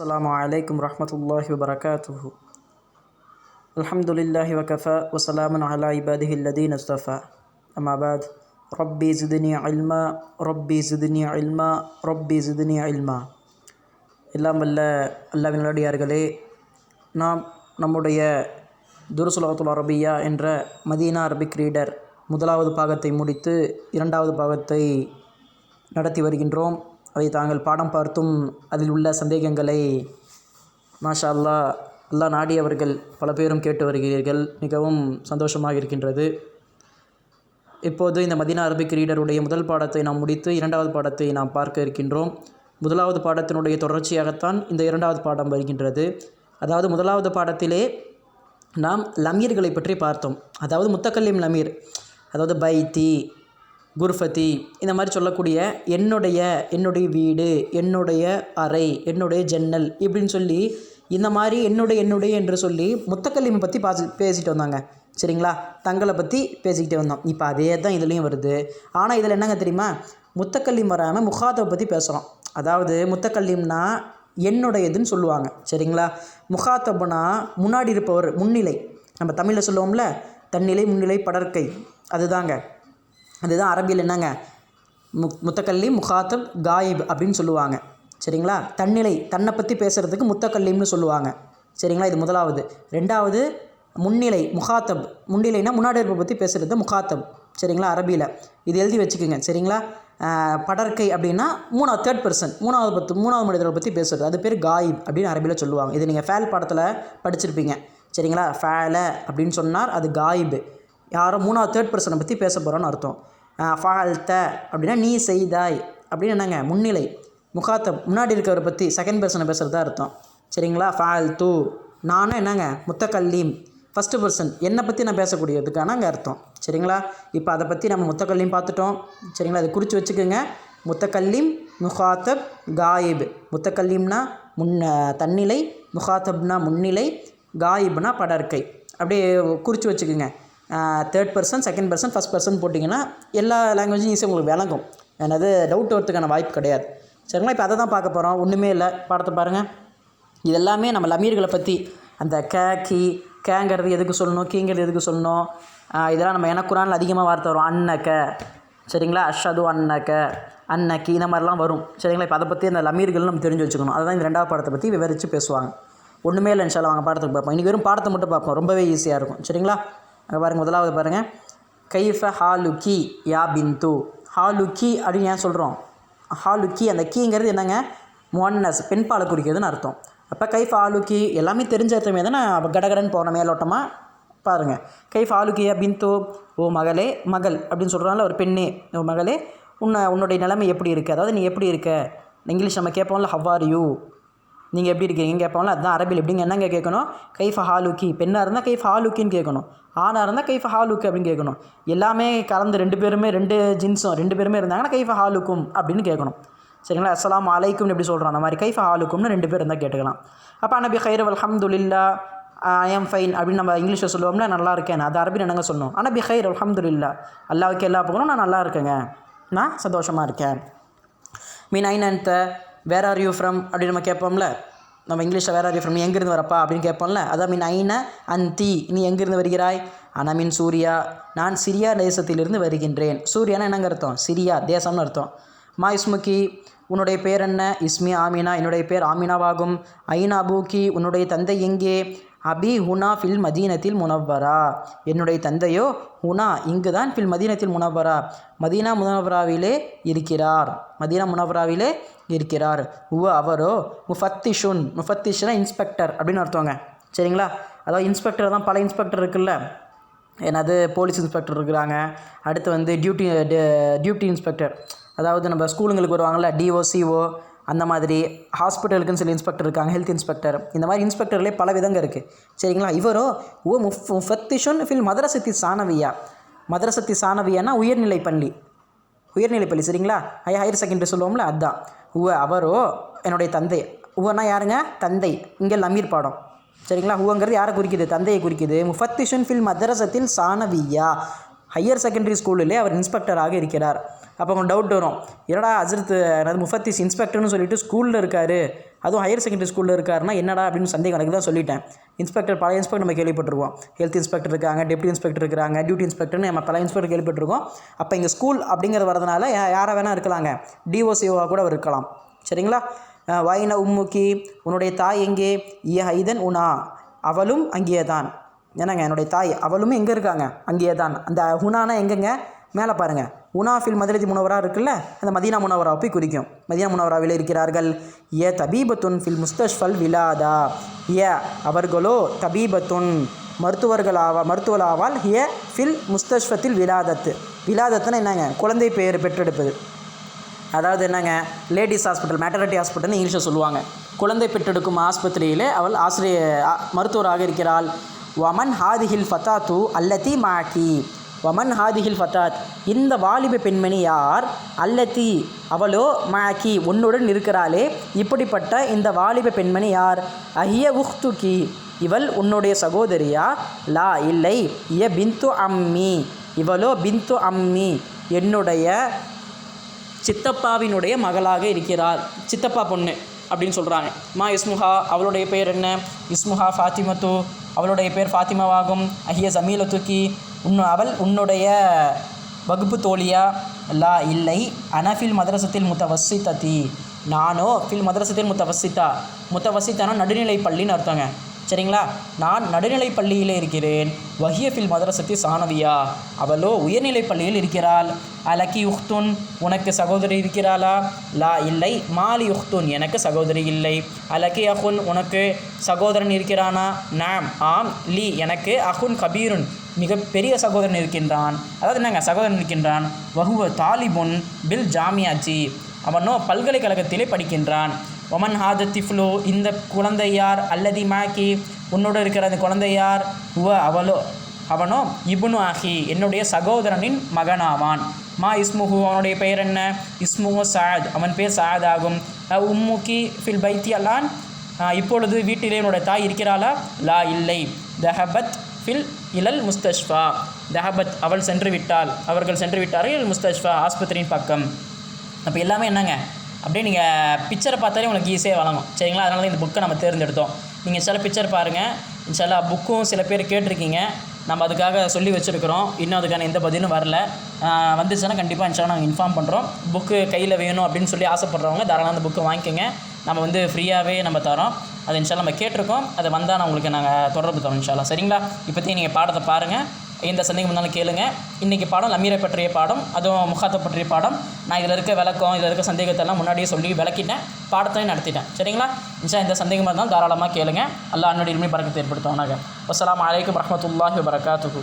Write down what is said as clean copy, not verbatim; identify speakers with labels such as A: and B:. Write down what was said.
A: அஸ்ஸலாமு அலைக்கும் வரஹ்மத்துல்லாஹி வபரகாத்துஹு. அல்ஹம்துலில்லாஹி வகஃபா வஸலாமுன் அலா இபாதிஹி அல்லதீன இஸ்தஃபா. அம்மா பாத். ரப்பி ஸித்னி இல்மா ரப்பி ஸித்னி இல்மா ரப்பி ஸித்னி இல்மா. எல்லாம் வல்ல அல்லாஹ்வின் நல்லடியார்களே, நாம் நம்முடைய துருசுலகத்துல் அரபியா என்ற மதீனா அரபிக் ரீடர் முதலாவது பாகத்தை முடித்து இரண்டாவது பாகத்தை நடத்தி வருகின்றோம். அதை தாங்கள் பாடம் பார்த்தும் அதில் உள்ள சந்தேகங்களை மாஷா அல்லாஹ் நாடியவர்கள் பல பேரும் கேட்டு வருகிறீர்கள். மிகவும் சந்தோஷமாக இருக்கின்றது. இப்போது இந்த மதீனா அரபிக் ரீடருடைய முதல் பாடத்தை நாம் முடித்து இரண்டாவது பாடத்தை நாம் பார்க்க இருக்கின்றோம். முதலாவது பாடத்தினுடைய தொடர்ச்சியாகத்தான் இந்த இரண்டாவது பாடம் வருகின்றது. அதாவது முதலாவது பாடத்திலே நாம் லமீர்களை பற்றி பார்த்தோம். அதாவது முத்தக்கல்லிம் லமீர், அதாவது பைத்தி, குர்ஃபதி, இந்த மாதிரி சொல்லக்கூடிய என்னுடைய வீடு, என்னுடைய அறை, என்னுடைய ஜன்னல் இப்படின்னு சொல்லி இந்த மாதிரி என்னுடைய என்று சொல்லி முத்தக்கல்லிமை பற்றி பேசிட்டு வந்தாங்க. சரிங்களா? தங்களை பற்றி பேசிக்கிட்டே வந்தோம். இப்போ அதே தான் இதுலேயும் வருது. ஆனால் இதில் என்னங்க தெரியுமா, முத்தக்கல்லிம் வராமல் முகாத்தை பற்றி பேசுகிறோம். அதாவது முத்தக்கல்லிம்னா என்னுடையதுன்னு சொல்லுவாங்க. சரிங்களா? முகாத்தபுனா முன்னாடி இருப்பவர், முன்னிலை. நம்ம தமிழில் சொல்லுவோம்ல, தன்னிலை, முன்னிலை, படற்கை, அதுதான் அரபியில் என்னங்க, முத்தக்கல்லிம், முகாத்தப், காயிப் அப்படின்னு சொல்லுவாங்க. சரிங்களா? தன்னிலை, தன்னை பற்றி பேசுகிறதுக்கு முத்தக்கல்லிம்னு சொல்லுவாங்க. சரிங்களா? இது முதலாவது. ரெண்டாவது முன்னிலை, முகாத்தப். முன்னிலைனா முன்னாடி இருப்பை பற்றி பேசுகிறது முகாத்தப். சரிங்களா? அரபியில் இது எழுதி வச்சுக்கோங்க. சரிங்களா? படற்கை அப்படின்னா தேர்ட் பர்சன், மூணாவது மனிதரை பற்றி பேசுகிறது, அது பேர் காயிப் அப்படின்னு அரபியில் சொல்லுவாங்க. இது நீங்கள் ஃபேல் பாடத்தில் படிச்சிருப்பீங்க. சரிங்களா? ஃபேல அப்படின்னு சொன்னார், அது காயிப். யாரோ தேர்ட் பர்சனை பற்றி பேச போகிறோன்னு அர்த்தம். ஃபால்த்த அப்படின்னா நீ செய்தாய் அப்படின்னு என்னங்க, முன்னிலை. முகாத்தப் முன்னாடி இருக்கிறவரை பற்றி செகண்ட் பர்சனை பேசுகிறதா அர்த்தம். சரிங்களா? ஃபால்த்து நானும் என்னங்க, முத்தக்கல்லீம் ஃபஸ்ட்டு பர்சன், என்னை பற்றி நான் பேசக்கூடியதுக்கான அங்கே அர்த்தம். சரிங்களா? இப்போ அதை பற்றி நம்ம முத்தக்கல்லீம் பார்த்துட்டோம். சரிங்களா? அதை குறித்து வச்சுக்கோங்க. முத்தக்கல்லீம், முகாத்தப், காயிப். முத்தக்கல்லீம்னா தன்னிலை, முகாத்தப்னா முன்னிலை, காயிப்னா படற்கை. அப்படியே குறித்து வச்சுக்கோங்க. Third person, second person, first person போட்டிங்கன்னா எல்லா லாங்குவேஜும் ஈஸியாக உங்களுக்கு விளங்கும். எனது டவுட் வரத்துக்கான வாய்ப்பு கிடையாது. சரிங்களா? இப்போ அதை தான் பார்க்க போகிறோம். ஒன்றுமே இல்லை, பாடத்தை பாருங்கள். இது எல்லாமே நம்ம லமீர்களை பற்றி, அந்த கி, கேங்கிறது எதுக்கு சொல்லணும், கீங்கிறது எதுக்கு சொல்லணும், இதெல்லாம் நம்ம ஏன்னா குரானில் அதிகமாக வார்த்தை வரும். அன்னக்க, சரிங்களா, அஷது அன்னக்க, அன்னக்கி, இந்த மாதிரிலாம் வரும். சரிங்களா? இப்போ அதை பற்றி அந்த லமீர்கள் நம்ம தெரிஞ்சு வச்சுக்கணும். அதுதான் இந்த ரெண்டாவது பாடத்தை பற்றி விவரித்து பேசுவாங்க. ஒன்றுமே இல்லை, இன்ஷா அல்லாஹ் வாங்க பாடத்துக்கு பார்ப்போம். இன்றைக்கி வெறும் பாடத்தை மட்டும் பார்ப்போம், ரொம்பவே ஈஸியாக இருக்கும். சரிங்களா? அங்கே பாருங்கள், முதலாவது பாருங்கள். கைஃப ஹாலுக்கி யா பிந்து. ஹாலுக்கி அப்படின்னு ஏன் சொல்கிறோம்? ஹாலுக்கி, அந்த கீங்கிறது என்னங்க, முன்னஸ், பெண்பாலை குறிக்கிறதுன்னு அர்த்தம். அப்போ கைஃப் ஆலுக்கி எல்லாமே தெரிஞ்ச அர்த்தமே தானே. கடகடன்னு போன மேலோட்டமாக பாருங்கள். கைஃப் ஆலுக்கி யா பிந்து, ஓ மகளே, மகள் அப்படின்னு சொல்கிறாங்கள, ஒரு பெண்ணே, ஓ மகளே, உன்னுடைய நிலைமை எப்படி இருக்குது, அதாவது நீ எப்படி இருக்க. இங்கிலீஷ் நம்ம கேட்போம்ல, ஹவ் ஆர் யூ, நீங்கள் எப்படி இருக்கீங்க கேட்போம்ல, அதுதான் அரபியில் எப்படிங்க என்னங்க கேட்கணும், கைஃப ஹாலுக்கி. பெண்ணாக இருந்தால் கைஃப ஹாலுக்கின்னு கேட்கணும், ஆணாக இருந்தால் கைஃப ஹாலுக்கு அப்படின்னு கேட்கணும். எல்லாமே கலந்து ரெண்டு ஜின்ஸும் ரெண்டு பேருமே இருந்தாங்கன்னா கைஃப ஹாலுக்கும் அப்படின்னு கேட்கணும். சரிங்களா? அஸ்ஸலாமு அலைக்கும்னு எப்படி சொல்கிறோம், அந்த மாதிரி கைஃப ஹாலுக்கும்னு ரெண்டு பேர் இருந்தால் கேட்டுக்கலாம். அப்போ நபி ஹைர் அல்ஹம்துலில்லா, ஐ ஆம் ஃபைன் அப்படின்னு நம்ம இங்கிலீஷில் சொல்லுவோம்னா நல்லா இருக்கேன், அது அரபியில் என்னங்க சொல்லணும், நபி ஹைர் அல்ஹம்துலில்லா, அல்லாவுக்கு எல்லா பக்கமும் நான் நல்லா இருக்கேங்க, நான் சந்தோஷமாக இருக்கேன். மீன் ஐனன்த்த, வேர் ஆர் யூ ஃப்ரம் அப்படின்னு நம்ம கேட்போம்ல, நம்ம இங்கிலீஷில் வேர் ஆர் யூ ஃப்ரம், நீ எங்கேருந்து வரப்பா அப்படின்னு கேட்போம்ல, அதான் மீன் ஐன அந்தி, நீ எங்கேருந்து வருகிறாய். ஆனால் மீன் சூர்யா, நான் சிரியா தேசத்திலிருந்து வருகின்றேன். சூர்யானா என்னங்க அர்த்தம், சிரியா தேசம்னு அர்த்தம். மா இஸ்முக்கி, உன்னுடைய பேர் என்ன. இஸ்மி ஆமினா, என்னுடைய பேர் ஆமினாவாகும். ஐனா அபூக்கி, உன்னுடைய தந்தை எங்கே. அபி ஹுனா ஃபில் மதீனத்தில் முனவ்வரா, என்னுடைய தந்தையோ ஹுனா இங்கு தான், ஃபில் மதீனத்தில் முனவ்வரா, மதீனா முனவராவிலே இருக்கிறார், மதீனா முனவராவிலே இருக்கிறார். அவரோ முஃபத்திஷுன், முஃபத்திஷ்னா இன்ஸ்பெக்டர் அப்படின்னு அர்த்தவங்க. சரிங்களா? அதாவது இன்ஸ்பெக்டர் தான், பல இன்ஸ்பெக்டர் இருக்குல்ல, என்னது போலீஸ் இன்ஸ்பெக்டர் இருக்கிறாங்க, அடுத்து டியூட்டி இன்ஸ்பெக்டர், அதாவது நம்ம ஸ்கூலுங்களுக்கு வருவாங்கள்ல, டிஓ, சிஓ, அந்த மாதிரி ஹாஸ்பிட்டலுக்குன்னு சில இன்ஸ்பெக்டர் இருக்காங்க, ஹெல்த் இன்ஸ்பெக்டர், இந்த மாதிரி இன்ஸ்பெக்டர்லேயே பல விதங்கள் இருக்குது. சரிங்களா? இவரோ முஃபத்திஷுன் ஃபில் மதரசத்தி சானவியா, மதரசத்தி சானவியானா உயர்நிலை பள்ளி. சரிங்களா? ஹையர் செகண்டரி சொல்லுவோம்ல, அதுதான். அவரோ என்னுடைய தந்தை. உவனா யாருங்க, தந்தை. இங்கே லமீர் பாடம். சரிங்களா? ஹுவங்கிறது யாரை குறிக்குது, தந்தையை குறிக்குது. முஃபத்திஷுன் ஃபில் மதரசத்தில் சானவியா, ஹையர் செகண்டரி ஸ்கூலிலே அவர் இன்ஸ்பெக்டராக இருக்கிறார். அப்போ உங்களுக்கு டவுட் வரும், என்னடா ஹஜ்ரத் முஃபத்திஸ் இன்ஸ்பெக்டர்னு சொல்லிட்டு ஸ்கூலில் இருக்கார், அதுவும் ஹையர் செகண்டரி ஸ்கூலில் இருக்காருன்னா என்னடா அப்படின்னு சந்தேகம் எனக்கு தான் சொல்லிட்டேன். இன்ஸ்பெக்டர் பல இன்ஸ்பெக்டர் நம்ம கேள்விப்பட்டிருக்கோம். ஹெல்த் இன்ஸ்பெக்டர் இருக்காங்க, டெப்டி இன்ஸ்பெக்டர் இருக்காங்க, டியூட்டி இன்ஸ்பெக்டர்னு நம்ம பல இன்ஸ்பெக்டர் கேள்விப்பட்டிருக்கோம். அப்போ இங்கே ஸ்கூல் அப்படிங்கிறது வரதுனால யாரை வேணால் இருக்கலாங்க, டிஓசிஓவாக கூட அவர் இருக்கலாம். சரிங்களா? வாயின உம்முக்கி, உன்னுடைய தாய் எங்கே? ஐதன் உனா, அவளும் அங்கேயே தான். என்னங்க என்னுடைய தாய் அவளுமே எங்கே இருக்காங்க? அங்கேயே தான். அந்த ஹுனானா எங்கெங்க? மேலே பாருங்கள், உனாஃபில் மதினதி முனவரா இருக்குல்ல, அந்த மதீனா முனவரா போய் குறிக்கும். மதீனா முனவராவில் இருக்கிறார்கள். தபீபத்துன் ஃபில் முஸ்தஷ்ஃபல் விலாதா, அவர்களோ தபீபத்துன் மருத்துவர்களாவால் ஃபில் முஸ்தஷ்ஃபத்தில் விலாதத்து. விலாதத்துன்னு என்னங்க? குழந்தை பெயர் பெற்றெடுப்பது. அதாவது என்னங்க, லேடிஸ் ஹாஸ்பிட்டல், மேட்டர்னிட்டி ஹாஸ்பிட்டல்னு இங்கிலீஷில் சொல்லுவாங்க. குழந்தை பெற்றெடுக்கும் ஆஸ்பத்திரியிலே அவள் மருத்துவராக இருக்கிறாள். வமன் ஹாதிஹில் ஃபத்தாத்து அல்லத்தி மாக்கி, வமன் ஹாதிஹில் ஃபத்தாத், இந்த வாலிப பெண்மணி யார்? அல்லத்தி, அவளோ, மாக்கி, உன்னுடன் இருக்கிறாளே, இப்படிப்பட்ட இந்த வாலிப பெண்மணி யார்? அஹிய உஹ்துகி, இவள் உன்னுடைய சகோதரியா? லா, இல்லை. பிந்து அம்மி, இவளோ பிந்து அம்மி, என்னுடைய சித்தப்பாவினுடைய மகளாக இருக்கிறார். சித்தப்பா பொண்ணு அப்படின்னு சொல்கிறாங்க. மா இஸ்முஹா, அவளுடைய பெயர் என்ன? இஸ்முஹா ஃபாத்திமத்து, அவளுடைய பேர் ஃபாத்திமாவாகும். அஹிய ஜமீலத்துக்கி, அவள் உன்னுடைய வகுப்பு தோழியா? லா, இல்லை. அனஃபில் மதரசத்தில் முத்தவசித்ததி, நானோ ஃபில் மதரசத்தில் முத்தவசித்தானா நடுநிலை பள்ளின்னு அர்த்தங்க. சரிங்களா? நான் நடுநிலை பள்ளியில் இருக்கிறேன். வஹிய ஃபில் மதரசத்தி சானவியா, அவளோ உயர்நிலை பள்ளியில் இருக்கிறாள். அலக்கி உஹ்துன், உனக்கு சகோதரி இருக்கிறாளா? லா, இல்லை. மாலி உஹ்துன், எனக்கு சகோதரி இல்லை. அலக்கி அஹுன், உனக்கு சகோதரன் இருக்கிறானா? நாம், ஆம். லீ, எனக்கு அஹுன் கபீருன், மிக பெரிய சகோதரன் இருக்கின்றான். அதாவது என்னங்க, சகோதரன் இருக்கின்றான். வஹுவ தாலிபுன் பில் ஜாமியாச்சி, அவனோ பல்கலைக்கழகத்திலே படிக்கின்றான். ஒமன் ஹாத திஃப்லு, இந்த குழந்தை யார்? அல்லதி மாக்கி, உன்னோடு இருக்கிற அந்த குழந்தை யார்? அவனோ இப்னு ஆஹி, என்னுடைய சகோதரனின் மகனாவான். மா இஸ்முஹு, அவனுடைய பெயர் என்ன? இஸ்முஹு சாத், அவன் பேர் சாத் ஆகும். உம்முக்கி ஃபில் பைத்தி அல்லான், இப்பொழுது வீட்டிலே என்னுடைய தாய் இருக்கிறாளா? லா, இல்லை. தஹபத் ஃபில் இலல் முஸ்தஷ்ஃபா, தஹபத், அவள் சென்று விட்டாள், அவர்கள் சென்று விட்டார்கள். முஸ்தஷ்ஃபா, ஆஸ்பத்திரியின் பக்கம். அப்போ எல்லாமே என்னங்க, அப்படியே நீங்கள் பிக்சரை பார்த்தாலே உங்களுக்கு ஈஸியாக வழங்கும். சரிங்களா? அதனால இந்த புக்கை நம்ம தேர்ந்தெடுத்தோம். நீங்கள் சில பிக்சர் பாருங்கள். இன்ஷால்லா புக்கும் சில பேர் கேட்டிருக்கீங்க, நம்ம அதுக்காக சொல்லி வச்சுருக்கிறோம். இன்னும் அதுக்கான எந்த பதிலும் வரல. வந்துச்சுன்னா கண்டிப்பாக இன்ஷால்லா நாங்கள் இன்ஃபார்ம் பண்ணுறோம். புக்கு கையில் வேணும் அப்படின்னு சொல்லி ஆசைப்பட்றவங்க தாராளமாக அந்த புக்கை வாங்கிக்கோங்க. நம்ம ஃப்ரீயாகவே நம்ம தரோம். அது இன்ஷால்லா நம்ம கேட்டிருக்கோம். அது வந்தால் நான் உங்களுக்கு நாங்கள் தொடர்பு தரோம் இன்ஷால்லா. சரிங்களா? இப்போதைக்கு நீங்கள் பாடத்தை பாருங்கள். எந்த சந்தேகம் இருந்தாலும் கேளுங்க. இன்றைக்கி பாடம் லமீரை பற்றிய பாடம், அதுவும் முகாத்தை பற்றிய பாடம். நான் இதில் இருக்க விளக்கம், இதில் இருக்க சந்தேகத்தெல்லாம் முன்னாடியே சொல்லி விளக்கிட்டேன், பாடத்தையும் நடத்திட்டேன். சரிங்களா? இன்ஷா எந்த சந்தேகமாக இருந்தாலும் தாராளமாக கேளுங்க. அல்லாஹ் என்னுடைய இல்மி பரக்கத்தை ஏற்படுத்துவானாக. அஸ்ஸலாமு அலைக்கும் வரஹ்மத்துல்லாஹி வபரகாத்துஹு.